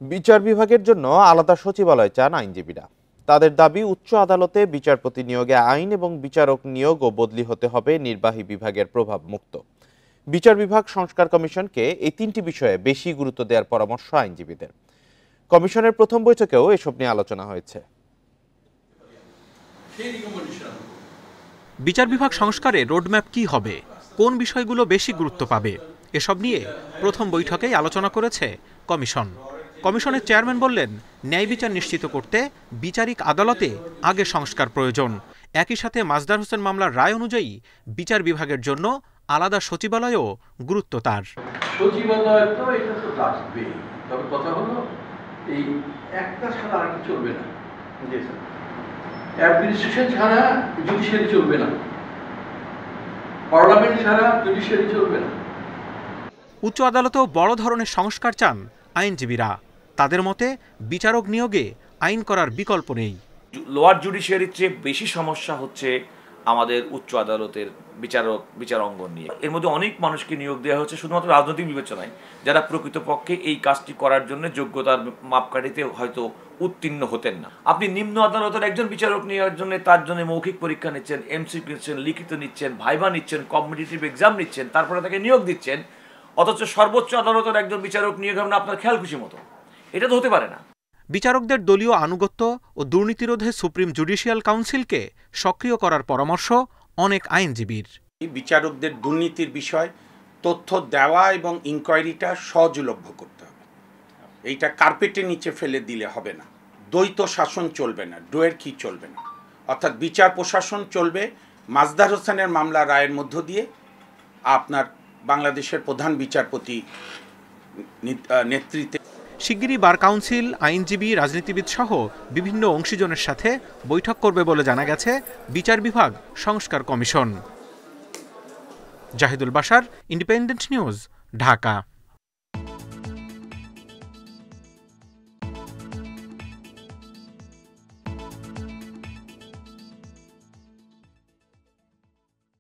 বিচার বিভাগের জন্য আলাদা সচিবালয় চান আইনজীবীরা। তাদের দাবি, উচ্চ আদালতে বিচারপতি নিয়োগে আইন এবং বিচারক নিয়োগ ও বদলি হতে হবে নির্বাহী বিভাগের প্রভাব মুক্ত। বিচার বিভাগ সংস্কার কমিশনকে এই তিনটি বিষয়ে বেশি গুরুত্ব দেওয়ার পরামর্শ আইনজীবীদের। কমিশনের প্রথম বৈঠকেও এসব নিয়ে আলোচনা হয়েছে। বিচার বিভাগ সংস্কারে রোডম্যাপ কি হবে, কোন বিষয়গুলো বেশি গুরুত্ব পাবে, এসব নিয়ে প্রথম বৈঠকেই আলোচনা করেছে কমিশন। কমিশনের চেয়ারম্যান বললেন, ন্যায় বিচার নিশ্চিত করতে বিচারিক আদালতে আগে সংস্কার প্রয়োজন। একই সাথে মাজদার হোসেন মামলার রায় অনুযায়ী বিচার বিভাগের জন্য আলাদা সচিবালয়ও গুরুত্ব তার। সচিবালয় তো এটা তো লাগবে, তবে কথা হলো এই একটা ছাড়া আর কি চলবে না। অ্যাডমিনিস্ট্রেশন ছাড়া জুডিশিয়ারি চলবে না, পার্লামেন্ট ছাড়া জুডিশিয়ারি চলবে না। উচ্চ আদালতেও বড় ধরনের সংস্কার চান আইনজীবীরা। তাদের মতে বিচারক নিয়োগে আইন করার বিকল্প নেই। লোয়ার জুডিশিয়ারির চেয়ে বেশি সমস্যা হচ্ছে আমাদের উচ্চ আদালতের বিচারাঙ্গন নিয়ে। এর মধ্যে অনেক মানুষকে নিয়োগ দেওয়া হচ্ছে শুধুমাত্র রাজনৈতিক বিবেচনায়, যারা প্রকৃতপক্ষে এই কাজটি করার জন্য যোগ্যতার মাপকাঠিতে হয়তো উত্তীর্ণ হতেন না। আপনি নিম্ন আদালতের একজন বিচারক নেওয়ার জন্য তার জন্য মৌখিক পরীক্ষা নিচ্ছেন, এমসিকিউ নিচ্ছেন, লিখিত নিচ্ছেন, ভাইভা নিচ্ছেন, কম্পিটিটিভ এক্সাম নিচ্ছেন, তারপরে তাকে নিয়োগ দিচ্ছেন, অথচ সর্বোচ্চ আদালতের একজন বিচারক নিয়োগ হবেন আপনার খেয়াল খুশি মতো। এটা তো হতে পারে না। বিচারকদের দলীয় আনুগত্য ও দুর্নীতিরোধে সুপ্রিম জুডিশিয়াল কাউন্সিলকে সক্রিয় করার পরামর্শ অনেক আইনজীবীর। বিচারকদের দুর্নীতির বিষয় তথ্য দেওয়া এবং ইনকোয়ারিটা সহজলভ্য করতে হবে। এইটা কার্পেটের নিচে ফেলে দিলে হবে না। দ্বৈত শাসন চলবে না, ডোয়ের কি চলবে না। অর্থাৎ বিচার প্রশাসন চলবে মাজদার হোসেনের মামলা রায়ের মধ্য দিয়ে আপনার বাংলাদেশের প্রধান বিচারপতি নেতৃত্বে। শিগগিরই বার কাউন্সিল, আইনজীবী, রাজনীতিবিদ সহ বিভিন্ন অংশীজনের সাথে বৈঠক করবে বলে জানা গেছে বিচার বিভাগ সংস্কার কমিশন। Zahidul Bashar, Independent News, Dhaka.